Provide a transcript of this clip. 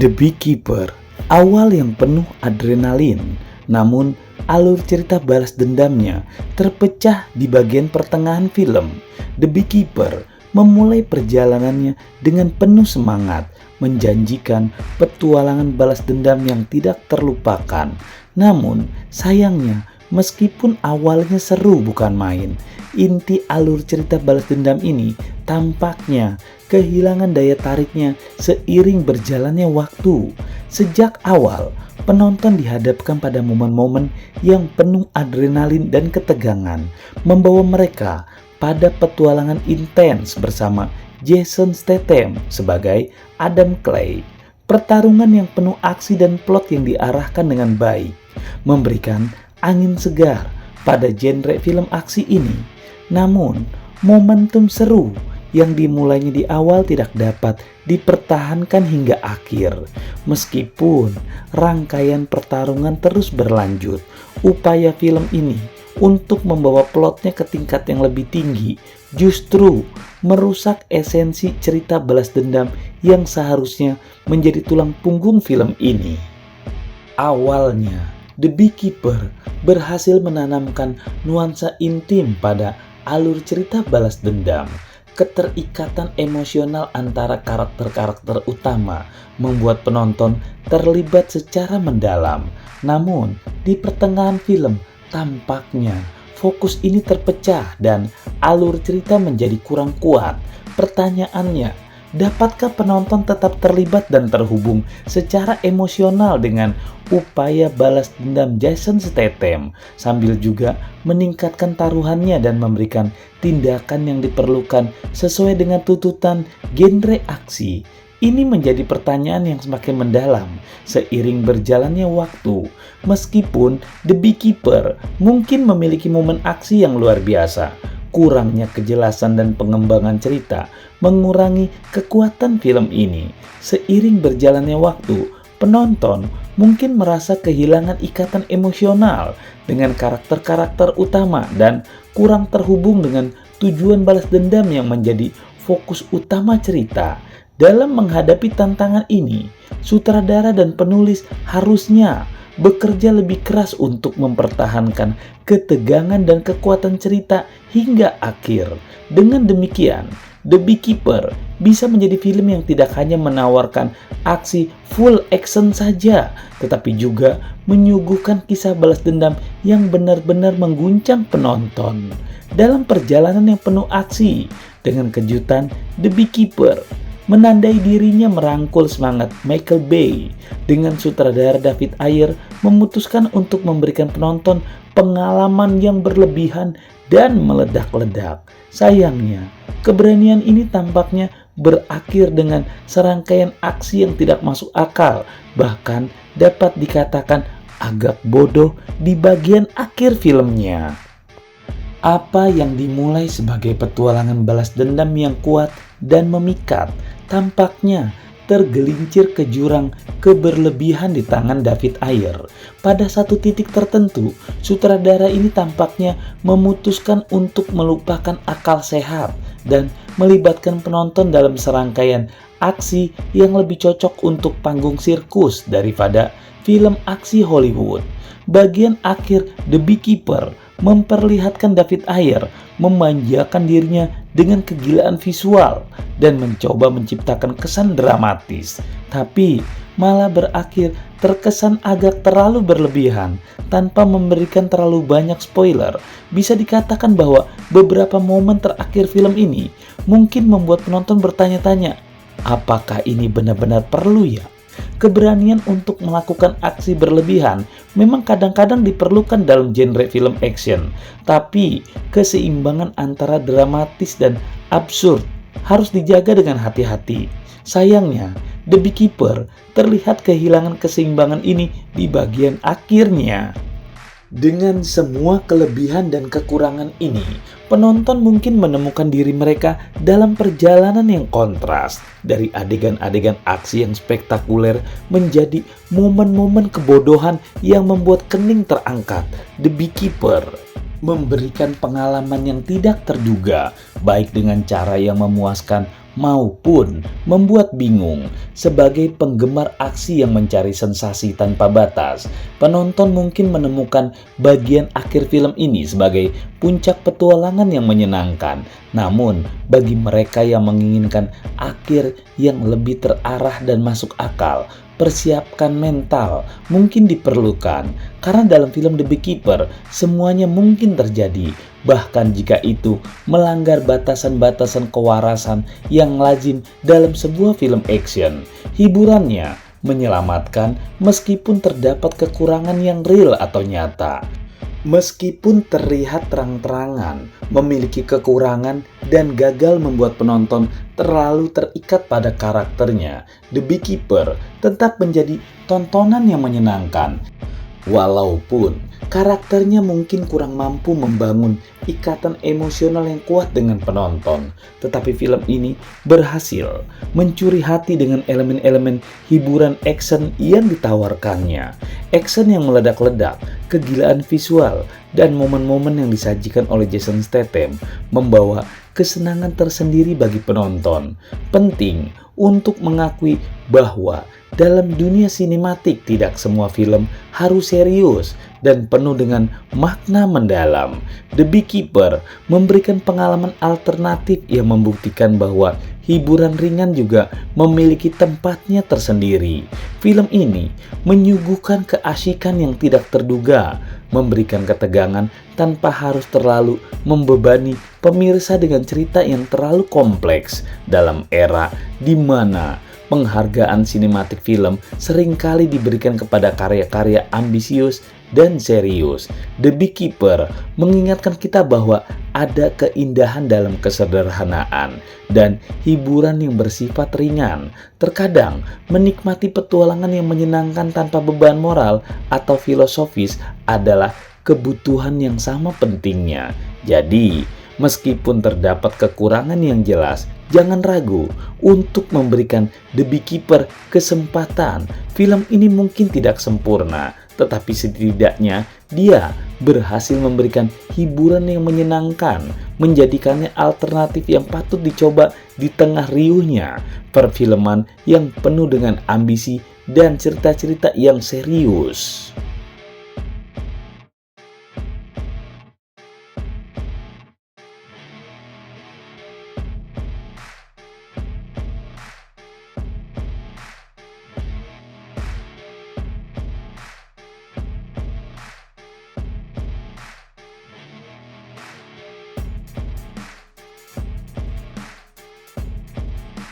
The Beekeeper, awal yang penuh adrenalin, namun alur cerita balas dendamnya terpecah di bagian pertengahan film. The Beekeeper memulai perjalanannya dengan penuh semangat, menjanjikan petualangan balas dendam yang tidak terlupakan. Namun, sayangnya, meskipun awalnya seru bukan main, inti alur cerita balas dendam ini tampaknya kehilangan daya tariknya seiring berjalannya waktu. Sejak awal, penonton dihadapkan pada momen-momen yang penuh adrenalin dan ketegangan, membawa mereka pada petualangan intens bersama Jason Statham sebagai Adam Clay. Pertarungan yang penuh aksi dan plot yang diarahkan dengan baik, memberikan angin segar pada genre film aksi ini. Namun, momentum seru yang dimulainya di awal tidak dapat dipertahankan hingga akhir. Meskipun rangkaian pertarungan terus berlanjut, upaya film ini untuk membawa plotnya ke tingkat yang lebih tinggi justru merusak esensi cerita balas dendam yang seharusnya menjadi tulang punggung film ini. Awalnya, The Beekeeper berhasil menanamkan nuansa intim pada alur cerita balas dendam. Keterikatan emosional antara karakter-karakter utama membuat penonton terlibat secara mendalam. Namun, di pertengahan film, tampaknya fokus ini terpecah dan alur cerita menjadi kurang kuat. Pertanyaannya, dapatkah penonton tetap terlibat dan terhubung secara emosional dengan upaya balas dendam Jason Statham sambil juga meningkatkan taruhannya dan memberikan tindakan yang diperlukan sesuai dengan tuntutan genre aksi? Ini menjadi pertanyaan yang semakin mendalam seiring berjalannya waktu. Meskipun The Beekeeper mungkin memiliki momen aksi yang luar biasa, kurangnya kejelasan dan pengembangan cerita mengurangi kekuatan film ini. Seiring berjalannya waktu, penonton mungkin merasa kehilangan ikatan emosional dengan karakter-karakter utama dan kurang terhubung dengan tujuan balas dendam yang menjadi fokus utama cerita. Dalam menghadapi tantangan ini, sutradara dan penulis harusnya bekerja lebih keras untuk mempertahankan ketegangan dan kekuatan cerita hingga akhir. Dengan demikian, The Beekeeper bisa menjadi film yang tidak hanya menawarkan aksi full action saja, tetapi juga menyuguhkan kisah balas dendam yang benar-benar mengguncang penonton. Dalam perjalanan yang penuh aksi, dengan kejutan, The Beekeeper menandai dirinya merangkul semangat Michael Bay. Dengan sutradara David Ayer memutuskan untuk memberikan penonton pengalaman yang berlebihan dan meledak-ledak. Sayangnya, keberanian ini tampaknya berakhir dengan serangkaian aksi yang tidak masuk akal, bahkan dapat dikatakan agak bodoh di bagian akhir filmnya. Apa yang dimulai sebagai petualangan balas dendam yang kuat dan memikat, tampaknya tergelincir ke jurang keberlebihan di tangan David Ayer. Pada satu titik tertentu, sutradara ini tampaknya memutuskan untuk melupakan akal sehat dan melibatkan penonton dalam serangkaian aksi yang lebih cocok untuk panggung sirkus daripada film aksi Hollywood. Bagian akhir The Beekeeper memperlihatkan David Ayer memanjakan dirinya dengan kegilaan visual dan mencoba menciptakan kesan dramatis, tapi malah berakhir terkesan agak terlalu berlebihan. Tanpa memberikan terlalu banyak spoiler, bisa dikatakan bahwa beberapa momen terakhir film ini mungkin membuat penonton bertanya-tanya, apakah ini benar-benar perlu ya? Keberanian untuk melakukan aksi berlebihan memang kadang-kadang diperlukan dalam genre film action, tapi keseimbangan antara dramatis dan absurd harus dijaga dengan hati-hati. Sayangnya, The Beekeeper terlihat kehilangan keseimbangan ini di bagian akhirnya. Dengan semua kelebihan dan kekurangan ini, penonton mungkin menemukan diri mereka dalam perjalanan yang kontras, dari adegan-adegan aksi yang spektakuler menjadi momen-momen kebodohan yang membuat kening terangkat. The Beekeeper memberikan pengalaman yang tidak terduga, baik dengan cara yang memuaskan maupun membuat bingung. Sebagai penggemar aksi yang mencari sensasi tanpa batas, penonton mungkin menemukan bagian akhir film ini sebagai puncak petualangan yang menyenangkan. Namun, bagi mereka yang menginginkan akhir yang lebih terarah dan masuk akal, persiapkan mental mungkin diperlukan, karena dalam film The Beekeeper semuanya mungkin terjadi, bahkan jika itu melanggar batasan-batasan kewarasan yang lazim dalam sebuah film action. Hiburannya menyelamatkan meskipun terdapat kekurangan yang real atau nyata. Meskipun terlihat terang-terangan memiliki kekurangan dan gagal membuat penonton terlalu terikat pada karakternya, The Beekeeper tetap menjadi tontonan yang menyenangkan. Walaupun karakternya mungkin kurang mampu membangun ikatan emosional yang kuat dengan penonton, tetapi film ini berhasil mencuri hati dengan elemen-elemen hiburan action yang ditawarkannya. Action yang meledak-ledak, kegilaan visual, dan momen-momen yang disajikan oleh Jason Statham membawa kesenangan tersendiri bagi penonton. Penting untuk mengakui bahwa dalam dunia sinematik tidak semua film harus serius dan penuh dengan makna mendalam. The Beekeeper memberikan pengalaman alternatif yang membuktikan bahwa hiburan ringan juga memiliki tempatnya tersendiri. Film ini menyuguhkan keasikan yang tidak terduga, memberikan ketegangan tanpa harus terlalu membebani pemirsa dengan cerita yang terlalu kompleks dalam era di mana penghargaan sinematik film seringkali diberikan kepada karya-karya ambisius dan serius. The Beekeeper mengingatkan kita bahwa ada keindahan dalam kesederhanaan dan hiburan yang bersifat ringan. Terkadang menikmati petualangan yang menyenangkan tanpa beban moral atau filosofis adalah kebutuhan yang sama pentingnya. Jadi, meskipun terdapat kekurangan yang jelas, jangan ragu untuk memberikan The Beekeeper kesempatan. Film ini mungkin tidak sempurna, tetapi setidaknya dia berhasil memberikan hiburan yang menyenangkan, menjadikannya alternatif yang patut dicoba di tengah riuhnya perfilman yang penuh dengan ambisi dan cerita-cerita yang serius.